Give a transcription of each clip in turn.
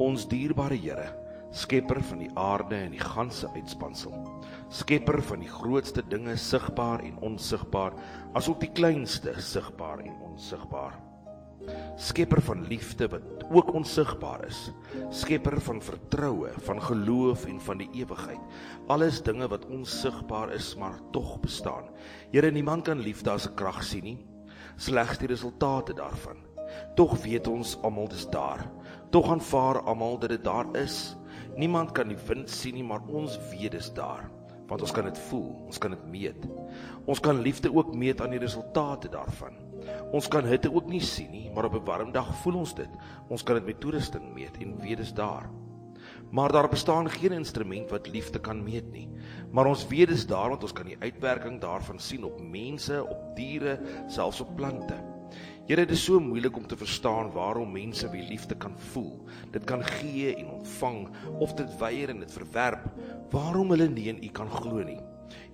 Ons dierbare Here, skepper van die aarde en die ganse uitspansel, skepper van die grootste dinge, sigbaar en onsigbaar, asook die kleinste, sigbaar en onsigbaar. Skepper van liefde wat ook onsigbaar is, skepper van vertroue, van geloof en van die ewigheid, alles dinge wat onsigbaar is, maar tog bestaan. Here, niemand kan liefde as 'n krag sien nie, slegs die resultate daarvan. Tog weet ons almal dis daar, tog aanvaar almal dat dit daar is. Niemand kan die wind sien nie, maar ons weet dis daar, want ons kan dit voel, ons kan dit meet. Ons kan liefde ook meet aan die resultate daarvan. Ons kan hitte ook nie sien nie, maar op 'n warm dag voel ons dit. Ons kan dit met toerusting meet en weet dis daar. Maar daar bestaan geen instrument wat liefde kan meet nie. Maar ons weet dis daar, want ons kan die uitwerking daarvan sien op mense, op diere, selfs op plante. Here, dit is so moeilik om te verstaan waarom mense wie liefde kan voel, dit kan gee en ontvang, of dit weier en dit verwerp, waarom hulle nie in U kan glo nie.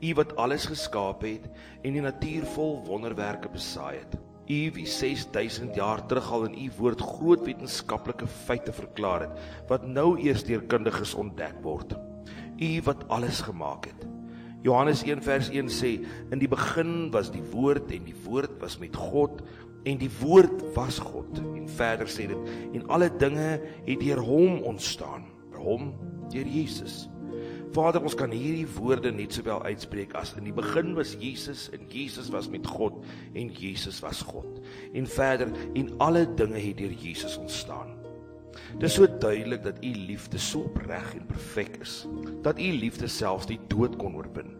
U wat alles geskaap het en die natuur vol wonderwerke besaai het. U wie 6000 jaar terug al in U woord groot wetenskaplike feite verklaar het, wat nou eers deur kundiges ontdek word. U wat alles gemaak het. Johannes 1 vers 1 sê, in die begin was die woord en die woord was met God en die woord was God. En verder sê dit, en alle dinge het deur hom ontstaan. Hom, deur Jesus. Vader, ons kan hierdie woorde net sowel uitspreek as in die begin was Jesus en Jesus was met God en Jesus was God. En verder, en alle dinge het deur Jesus ontstaan. Dit is so duidelik dat U liefde so opreg en perfek is, dat U liefde selfs die dood kon oorwin,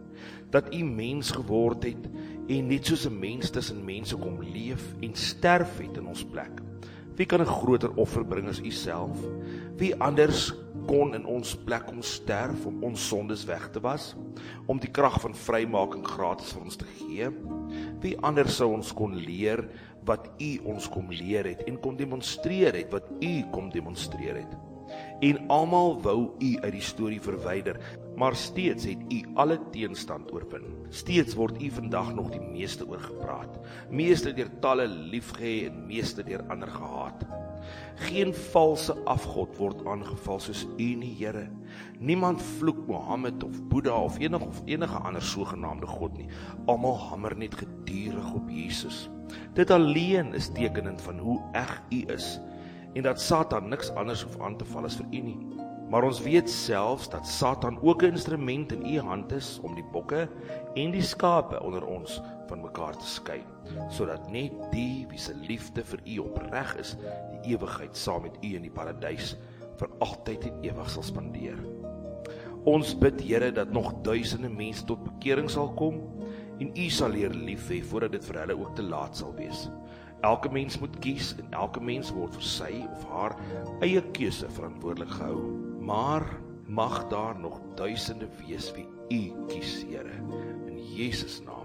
dat U mens geword het en net soos 'n mens tussen mense kom leef en sterf het in ons plek. Wie kan 'n groter offer bring as U self? Wie anders kon in ons plek kom sterf om ons sondes weg te was, om die krag van vrymaking gratis vir ons te gee? Wie anders sou ons kon leer wat U ons kom leer het en kon demonstreer het wat U kom demonstreer het? En almal wou U uit die storie verwyder, maar steeds het U alle teenstand oorwin. Steeds word U vandag nog die meeste oor gepraat, meeste deur talle liefgehê en meeste deur ander gehaat. Geen valse afgod word aangeval soos U nie, Here. Niemand vloek Mohammed of Boeddha of enige ander sogenaamde god nie. Almal hamer net gedurig op Jesus. Dit alleen is tekenend van hoe eg U is en dat Satan niks anders hoef aan te val as vir U nie. Maar ons weet selfs dat Satan ook 'n instrument in U hand is om die bokke en die skape onder ons van mekaar te skei, sodat net die wie se liefde vir U opreg is, die ewigheid saam met U in die paradys vir altyd en ewig sal spandeer. Ons bid, Here, dat nog duisende mense tot bekering sal kom en U sal leer lief hê voordat dit vir hulle ook te laat sal wees. Elke mens moet kies en elke mens word vir sy of haar eie keuse verantwoordelik gehou. Maar mag daar nog duisende wees wie U kies, Here, in Jesus naam.